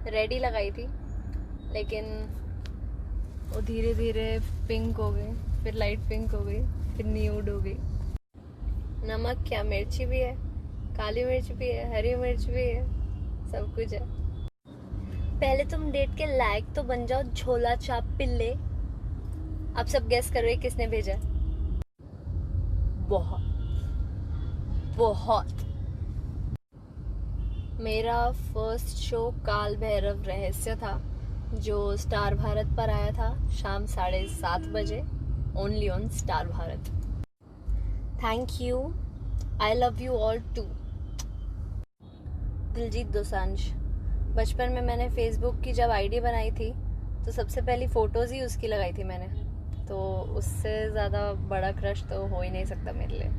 Red ही लगाई थी, लेकिन वो धीरे धीरे पिंक हो गई, फिर लाइट पिंक हो गई, फिर न्यूड हो गई। नमक क्या, मिर्ची भी है, काली मिर्च भी है, हरी मिर्च भी है, सब कुछ है। पहले तुम डेट के लायक तो बन जाओ, झोला चाप पिल्ले। अब सब गेस कर रहे किसने भेजा। बहुत बहुत। मेरा फर्स्ट शो काल भैरव रहस्य था, जो स्टार भारत पर आया था शाम 7:30 बजे, only on Star Bharat. Thank you, I love you all too. Diljit Dosanjh. बचपन में मैंने फेसबुक की जब आईडी बनाई थी तो सबसे पहली फ़ोटोज़ ही उसकी लगाई थी मैंने, तो उससे ज़्यादा बड़ा क्रश तो हो ही नहीं सकता मेरे लिए।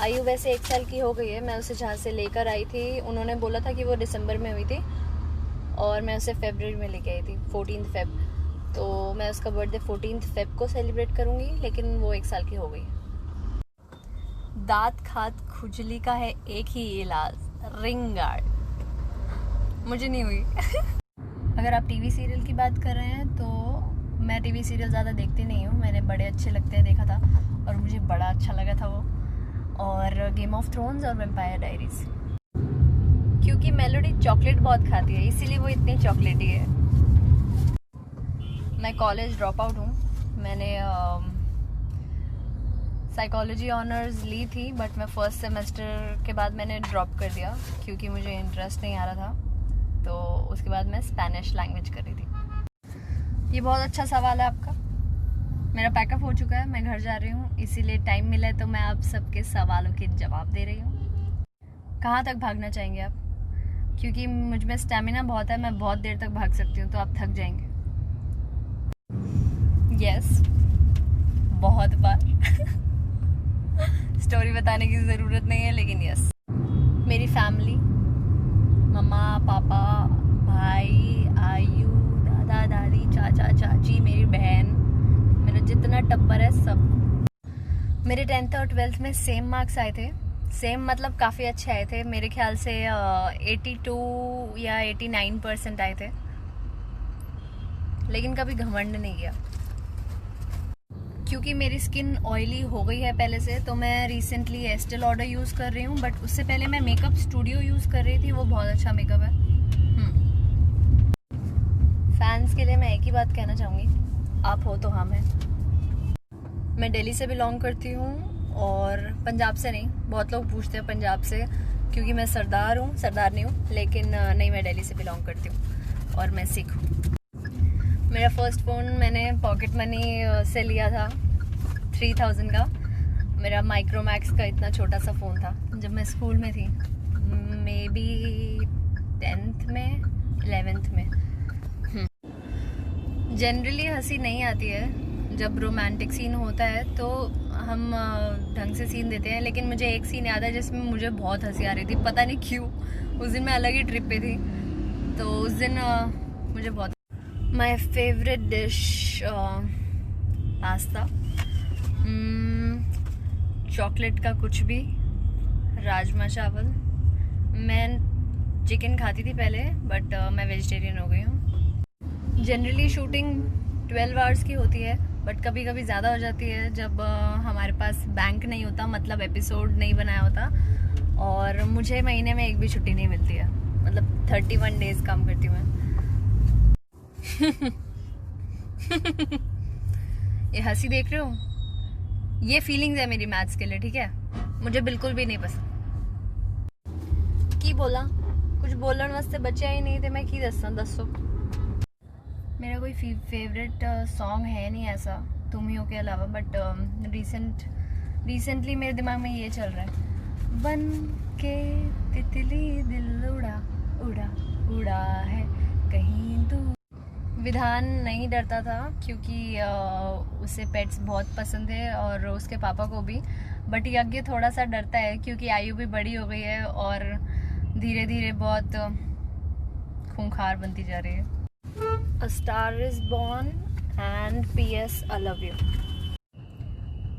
आयु वैसे 1 साल की हो गई है। मैं उसे जहाँ से लेकर आई थी, उन्होंने बोला था कि वो दिसंबर में हुई थी और मैं उसे फरवरी में लेके आई थी, 14 फेब। तो मैं उसका बर्थडे 14 फेब को सेलिब्रेट करूँगी, लेकिन वो 1 साल की हो गई। दांत खाद खुजली का है एक ही इलाज, रिंग गार्ड। मुझे नहीं हुई। अगर आप टीवी सीरियल की बात कर रहे हैं तो मैं टीवी सीरियल ज़्यादा देखती नहीं हूँ। मैंने बड़े अच्छे लगते हैं देखा था और मुझे बड़ा अच्छा लगा था वो, और गेम ऑफ थ्रोन्स और वैम्पायर डायरीज। क्योंकि मेलोडी चॉकलेट बहुत खाती है, इसीलिए वो इतनी चॉकलेटी है। मैं कॉलेज ड्रॉप आउट हूँ। मैंने साइकोलॉजी ऑनर्स ली थी, बट मैं फर्स्ट सेमेस्टर के बाद मैंने ड्रॉप कर दिया क्योंकि मुझे इंटरेस्ट नहीं आ रहा था। तो उसके बाद मैं स्पेनिश लैंग्वेज कर रही थी। ये बहुत अच्छा सवाल है आपका। मेरा पैकअप हो चुका है, मैं घर जा रही हूँ, इसीलिए टाइम मिला है तो मैं आप सबके सवालों के जवाब दे रही हूँ। कहाँ तक भागना चाहेंगे आप? क्योंकि मुझ में स्टैमिना बहुत है, मैं बहुत देर तक भाग सकती हूँ, तो आप थक जाएंगे। यस, बहुत बार। स्टोरी बताने की ज़रूरत नहीं है, लेकिन यस। मेरी फैमिली, मम्मा पापा भाई आयु, दादा दादी, चाचा चाची, मेरी बहन, मेरा जितना टब्बर है सब। मेरे 10th और 12th में सेम मार्क्स आए थे। सेम मतलब काफ़ी अच्छे आए थे, मेरे ख्याल से 82 या 89% आए थे। लेकिन कभी घमंड नहीं किया। क्योंकि मेरी स्किन ऑयली हो गई है पहले से, तो मैं रिसेंटली एस्टे लॉडर यूज़ कर रही हूँ, बट उससे पहले मैं मेकअप स्टूडियो यूज़ कर रही थी, वो बहुत अच्छा मेकअप है। फैंस के लिए मैं एक ही बात कहना चाहूँगी, आप हो तो हम हैं। मैं दिल्ली से बिलोंग करती हूँ और पंजाब से नहीं। बहुत लोग पूछते हैं पंजाब से, क्योंकि मैं सरदार हूँ, सरदार नहीं हूँ, लेकिन नहीं, मैं दिल्ली से बिलोंग करती हूँ और मैं सिख हूँ। मेरा फर्स्ट फ़ोन मैंने पॉकेट मनी से लिया था, 3000 का। मेरा माइक्रोमैक्स का इतना छोटा सा फ़ोन था जब मैं स्कूल में थी, मे बी 10th में 11th में। जनरली हंसी नहीं आती है जब रोमांटिक सीन होता है, तो हम ढंग से सीन देते हैं, लेकिन मुझे एक सीन याद है जिसमें मुझे बहुत हंसी आ रही थी, पता नहीं क्यों। उस दिन मैं अलग ही ट्रिप पे थी, तो उस दिन मुझे बहुत। My favourite dish pasta, chocolate का कुछ भी, राजमा चावल। मैं चिकन खाती थी पहले, बट मैं वेजिटेरियन हो गई हूँ। जनरली शूटिंग 12 आवर्स की होती है, बट कभी कभी ज़्यादा हो जाती है जब हमारे पास बैंक नहीं होता, मतलब एपिसोड नहीं बनाया होता, और मुझे महीने में एक भी छुट्टी नहीं मिलती है, मतलब 31 डेज काम करती हूँ मैं। ये हंसी देख रहे हो, ये फीलिंग्स है मेरी मैथ्स के लिए, ठीक है? मुझे बिल्कुल भी नहीं पसंद। की बोला कुछ बोलने वास्ते बच्चे ही नहीं थे, मैं की दसो। मेरा कोई फेवरेट सॉन्ग है नहीं ऐसा, तुम ही हो के अलावा, बट रिसेंटली मेरे दिमाग में ये चल रहा है, बन के तितली दिल उड़ा उड़ा उड़ा है कहीं दूर। विधान नहीं डरता था क्योंकि उसे पेट्स बहुत पसंद है और उसके पापा को भी, बट यज्ञ थोड़ा सा डरता है क्योंकि आयु भी बड़ी हो गई है और धीरे धीरे बहुत खूंखार बनती जा रही है। A star is born and PS I love you।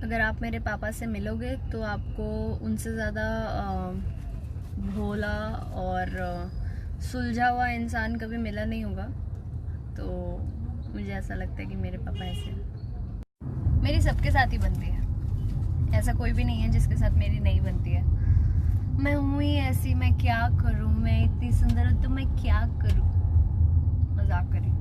अगर आप मेरे पापा से मिलोगे तो आपको उनसे ज़्यादा भोला और सुलझा हुआ इंसान कभी मिला नहीं होगा, तो मुझे ऐसा लगता है कि मेरे पापा ऐसे हैं। मेरी सबके साथ ही बनती है, ऐसा कोई भी नहीं है जिसके साथ मेरी नहीं बनती है। मैं हूँ ही ऐसी, मैं क्या करूँ, मैं इतनी सुंदर हूँ तो मैं क्या करूँ, मजाक करें।